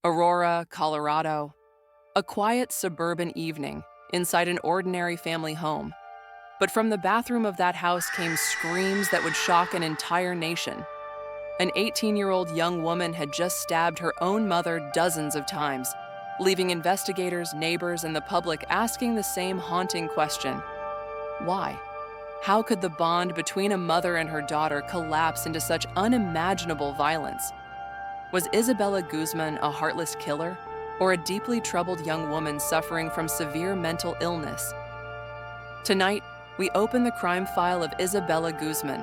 Aurora, Colorado. A quiet suburban evening inside an ordinary family home. But from the bathroom of that house came screams that would shock an entire nation. An 18-year-old young woman had just stabbed her own mother dozens of times, leaving investigators, neighbors, and the public asking the same haunting question: why? How could the bond between a mother and her daughter collapse into such unimaginable violence? Was Isabella Guzman a heartless killer, or a deeply troubled young woman suffering from severe mental illness? Tonight, we open the crime file of Isabella Guzman.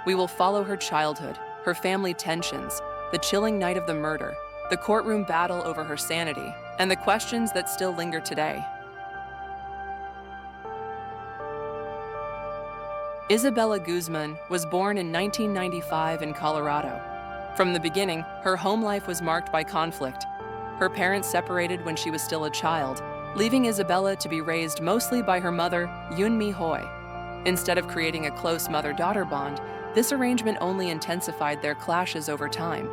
We will follow her childhood, her family tensions, the chilling night of the murder, the courtroom battle over her sanity, and the questions that still linger today. Isabella Guzman was born in 1995 in Colorado. From the beginning, her home life was marked by conflict. Her parents separated when she was still a child, leaving Isabella to be raised mostly by her mother, Yunmi Hoy. Instead of creating a close mother-daughter bond, this arrangement only intensified their clashes over time.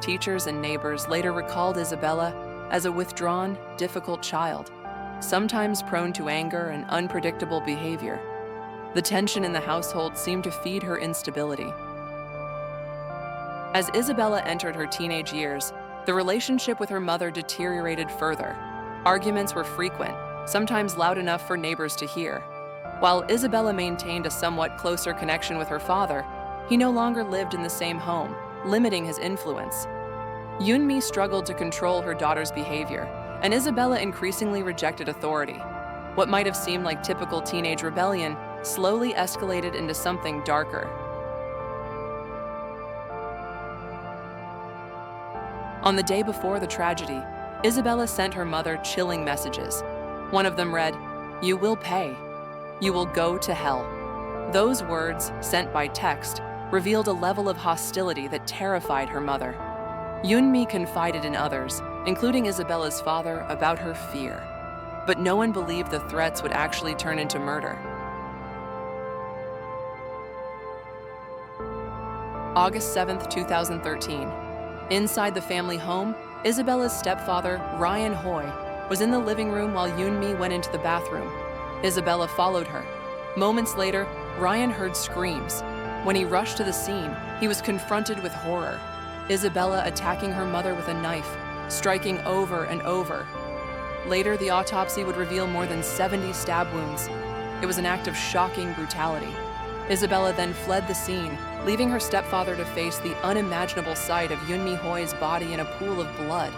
Teachers and neighbors later recalled Isabella as a withdrawn, difficult child, sometimes prone to anger and unpredictable behavior. The tension in the household seemed to feed her instability. As Isabella entered her teenage years, the relationship with her mother deteriorated further. Arguments were frequent, sometimes loud enough for neighbors to hear. While Isabella maintained a somewhat closer connection with her father, he no longer lived in the same home, limiting his influence. Yunmi struggled to control her daughter's behavior, and Isabella increasingly rejected authority. What might have seemed like typical teenage rebellion slowly escalated into something darker. On the day before the tragedy, Isabella sent her mother chilling messages. One of them read, "You will pay. You will go to hell." Those words, sent by text, revealed a level of hostility that terrified her mother. Yunmi confided in others, including Isabella's father, about her fear. But no one believed the threats would actually turn into murder. August 7th, 2013. Inside the family home, Isabella's stepfather, Ryan Hoy, was in the living room while Yunmi went into the bathroom. Isabella followed her. Moments later, Ryan heard screams. When he rushed to the scene, he was confronted with horror. Isabella attacking her mother with a knife, striking over and over. Later, the autopsy would reveal more than 70 stab wounds. It was an act of shocking brutality. Isabella then fled the scene, leaving her stepfather to face the unimaginable sight of Yunmi Hoy's body in a pool of blood.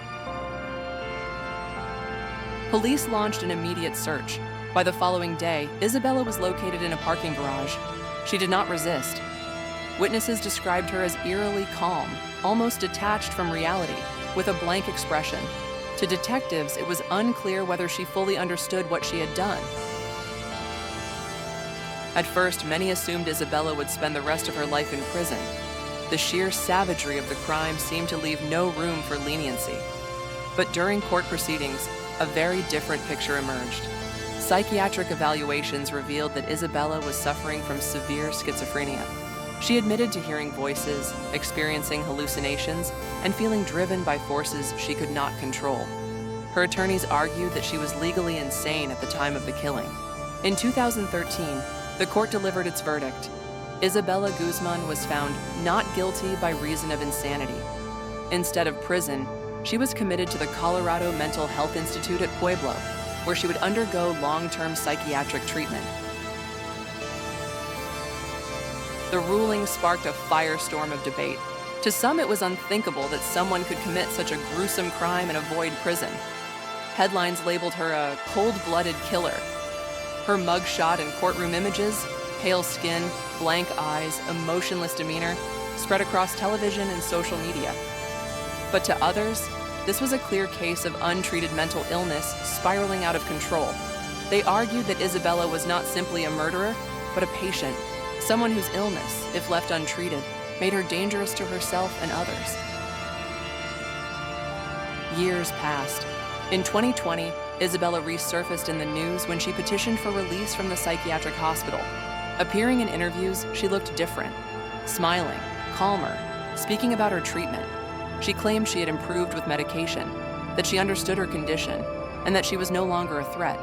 Police launched an immediate search. By the following day, Isabella was located in a parking garage. She did not resist. Witnesses described her as eerily calm, almost detached from reality, with a blank expression. To detectives, it was unclear whether she fully understood what she had done. At first, many assumed Isabella would spend the rest of her life in prison. The sheer savagery of the crime seemed to leave no room for leniency. But during court proceedings, a very different picture emerged. Psychiatric evaluations revealed that Isabella was suffering from severe schizophrenia. She admitted to hearing voices, experiencing hallucinations, and feeling driven by forces she could not control. Her attorneys argued that she was legally insane at the time of the killing. In 2013, the court delivered its verdict. Isabella Guzman was found not guilty by reason of insanity. Instead of prison, she was committed to the Colorado Mental Health Institute at Pueblo, where she would undergo long-term psychiatric treatment. The ruling sparked a firestorm of debate. To some, it was unthinkable that someone could commit such a gruesome crime and avoid prison. Headlines labeled her a cold-blooded killer. Her mugshot and courtroom images, pale skin, blank eyes, emotionless demeanor, spread across television and social media. But to others, this was a clear case of untreated mental illness spiraling out of control. They argued that Isabella was not simply a murderer, but a patient, someone whose illness, if left untreated, made her dangerous to herself and others. Years passed. In 2020, Isabella resurfaced in the news when she petitioned for release from the psychiatric hospital. Appearing in interviews, she looked different, smiling, calmer, speaking about her treatment. She claimed she had improved with medication, that she understood her condition, and that she was no longer a threat.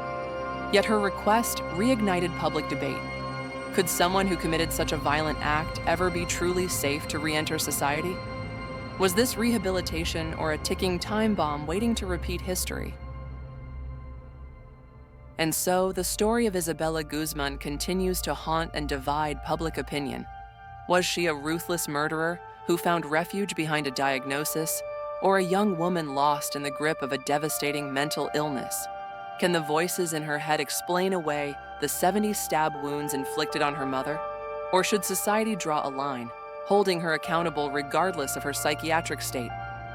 Yet her request reignited public debate. Could someone who committed such a violent act ever be truly safe to re-enter society? Was this rehabilitation or a ticking time bomb waiting to repeat history? And so, the story of Isabella Guzman continues to haunt and divide public opinion. Was she a ruthless murderer who found refuge behind a diagnosis, or a young woman lost in the grip of a devastating mental illness? Can the voices in her head explain away the 70 stab wounds inflicted on her mother? Or should society draw a line, holding her accountable regardless of her psychiatric state?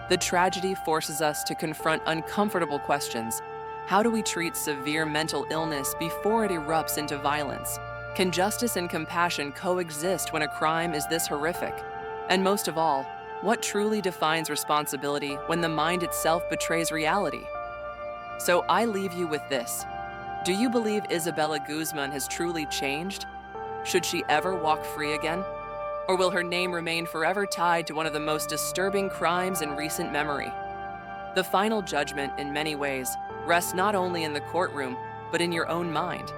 The tragedy forces us to confront uncomfortable questions. How do we treat severe mental illness before it erupts into violence? Can justice and compassion coexist when a crime is this horrific? And most of all, what truly defines responsibility when the mind itself betrays reality? So I leave you with this. Do you believe Isabella Guzman has truly changed? Should she ever walk free again? Or will her name remain forever tied to one of the most disturbing crimes in recent memory? The final judgment, in many ways, rests not only in the courtroom, but in your own mind.